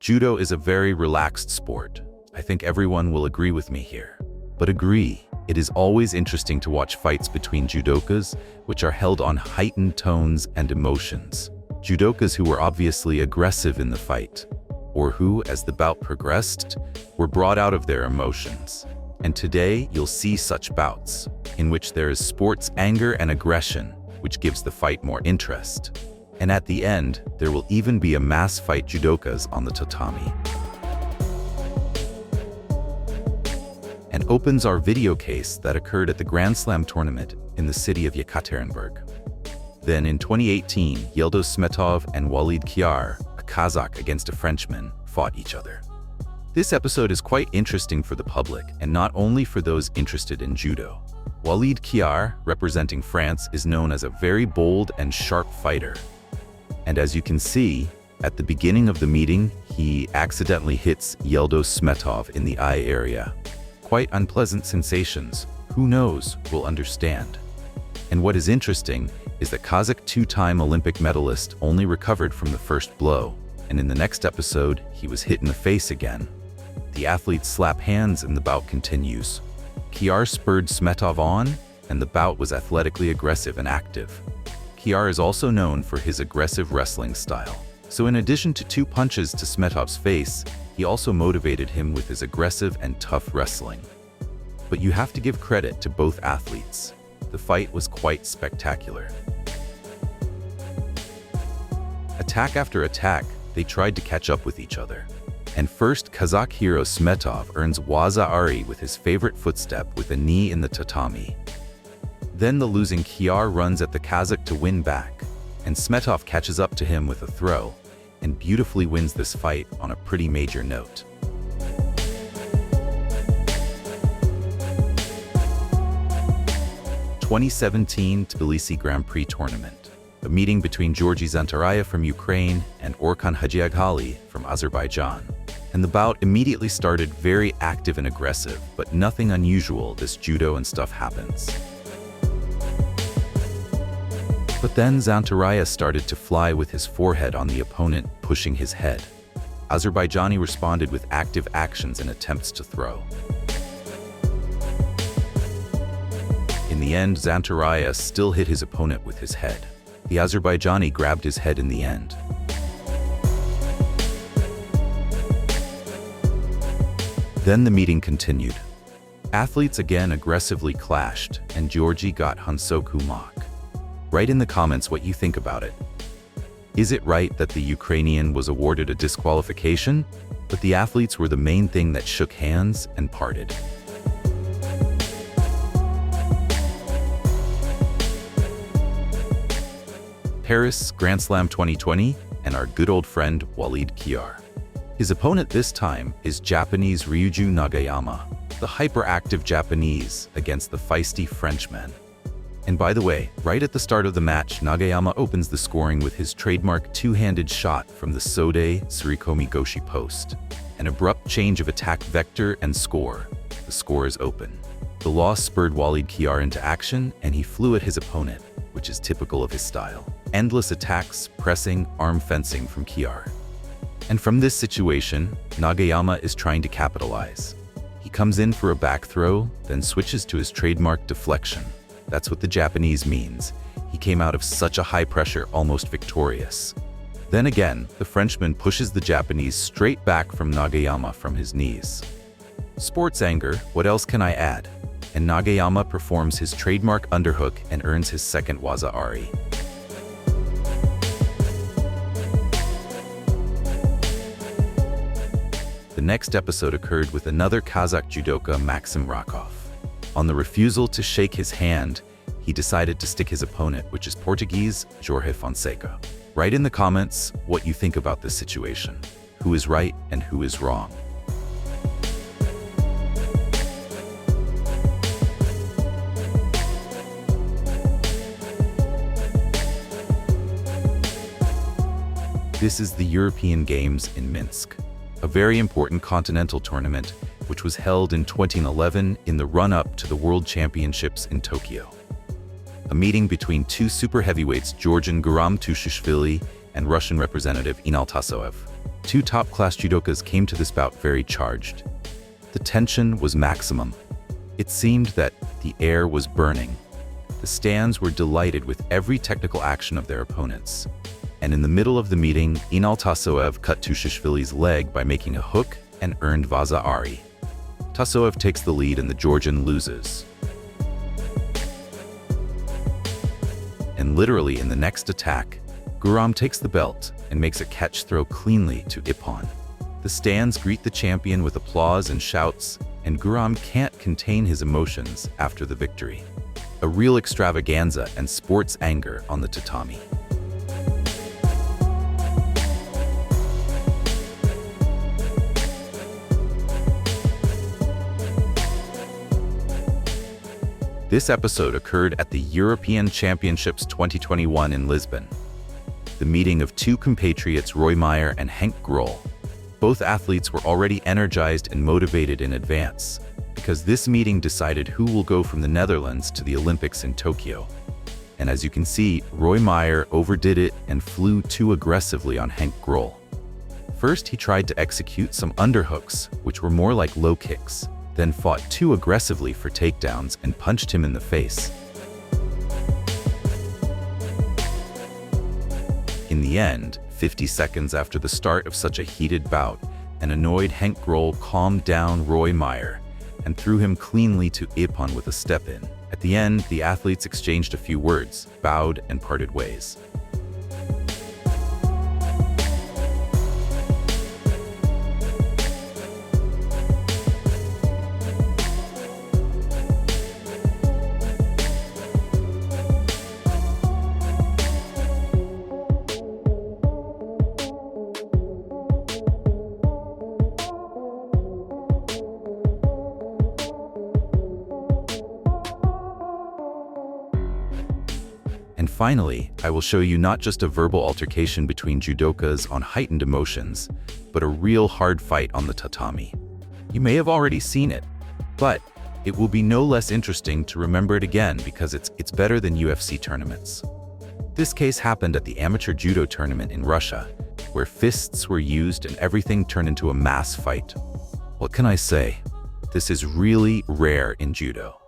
Judo is a very relaxed sport. I think everyone will agree with me here. But agree, it is always interesting to watch fights between judokas, which are held on heightened tones and emotions. Judokas who were obviously aggressive in the fight, or who, as the bout progressed, were brought out of their emotions. And today, you'll see such bouts, in which there is sports anger and aggression, which gives the fight more interest. And at the end, there will even be a mass fight judokas on the tatami. And opens our video case that occurred at the Grand Slam tournament in the city of Yekaterinburg. Then in 2018, Yeldo Smetov and Walid Kiar, a Kazakh against a Frenchman, fought each other. This episode is quite interesting for the public, and not only for those interested in judo. Walid Kiar, representing France, is known as a very bold and sharp fighter. And as you can see, at the beginning of the meeting, he accidentally hits Yeldo Smetov in the eye area. Quite unpleasant sensations. Who knows, we'll understand. And what is interesting is that Kazakh two-time Olympic medalist only recovered from the first blow, and in the next episode, he was hit in the face again. The athletes slap hands and the bout continues. Kiar spurred Smetov on, and the bout was athletically aggressive and active. Kiar is also known for his aggressive wrestling style. So in addition to 2 punches to Smetov's face, he also motivated him with his aggressive and tough wrestling. But you have to give credit to both athletes. The fight was quite spectacular. Attack after attack, they tried to catch up with each other. And first, Kazakh hero Smetov earns waza ari with his favorite footstep with a knee in the tatami. Then the losing Kiar runs at the Kazakh to win back, and Smetov catches up to him with a throw, and beautifully wins this fight on a pretty major note. (2017 Tbilisi Grand Prix tournament. A meeting between Georgi Zantaraya from Ukraine and Orkan Hajiaghali from Azerbaijan. And the bout immediately started very active and aggressive, but nothing unusual, this judo and stuff happens. But then Zantaraya started to fly with his forehead on the opponent, pushing his head. Azerbaijani responded with active actions and attempts to throw. In the end, Zantaraya still hit his opponent with his head. The Azerbaijani grabbed his head in the end. Then the meeting continued. Athletes again aggressively clashed, and Georgi got Hansoku Mak. Write in the comments what you think about it. Is it right that the Ukrainian was awarded a disqualification, but the athletes were the main thing that shook hands and parted? Paris Grand Slam 2020 and our good old friend Walid Kiar. His opponent this time is Japanese Ryuju Nagayama, the hyperactive Japanese against the feisty Frenchman. And by the way, right at the start of the match, Nagayama opens the scoring with his trademark two-handed shot from the Sode Surikomi Goshi post. An abrupt change of attack vector and score. The score is open. The loss spurred Walid Kiar into action, and he flew at his opponent, which is typical of his style. Endless attacks, pressing, arm fencing from Kiar. And from this situation, Nagayama is trying to capitalize. He comes in for a back throw, then switches to his trademark deflection. That's what the Japanese means. He came out of such a high pressure, almost victorious. Then again, the Frenchman pushes the Japanese straight back from Nagayama from his knees. Sports anger, what else can I add? And Nagayama performs his trademark underhook and earns his second waza ari. The next episode occurred with another Kazakh judoka, Maxim Rakov. On the refusal to shake his hand, he decided to stick his opponent, which is Portuguese Jorge Fonseca. Write in the comments what you think about this situation. Who is right and who is wrong? This is the European Games in Minsk, a very important continental tournament which was held in 2011 in the run-up to the World Championships in Tokyo. A meeting between 2 super heavyweights, Georgian Guram Tushishvili and Russian representative Inal Tasoev. Two top-class judokas came to this bout very charged. The tension was maximum. It seemed that the air was burning. The stands were delighted with every technical action of their opponents. And in the middle of the meeting, Inal Tasoev cut Tushishvili's leg by making a hook and earned Vaza Ari. Tasoev takes the lead and the Georgian loses. And literally in the next attack, Guram takes the belt and makes a catch throw cleanly to Ippon. The stands greet the champion with applause and shouts, and Guram can't contain his emotions after the victory. A real extravaganza and sports anger on the tatami. This episode occurred at the European Championships 2021 in Lisbon. The meeting of two compatriots Roy Meyer and Henk Grol. Both athletes were already energized and motivated in advance, because this meeting decided who will go from the Netherlands to the Olympics in Tokyo. And as you can see, Roy Meyer overdid it and flew too aggressively on Henk Grol. First, he tried to execute some underhooks, which were more like low kicks, then fought too aggressively for takedowns and punched him in the face. In the end, 50 seconds after the start of such a heated bout, an annoyed Henk Grol calmed down Roy Meyer and threw him cleanly to Ippon with a step-in. At the end, the athletes exchanged a few words, bowed, and parted ways. And finally, I will show you not just a verbal altercation between judokas on heightened emotions, but a real hard fight on the tatami. You may have already seen it, but it will be no less interesting to remember it again because it's better than UFC tournaments. This case happened at the amateur judo tournament in Russia, where fists were used and everything turned into a mass fight. What can I say? This is really rare in judo.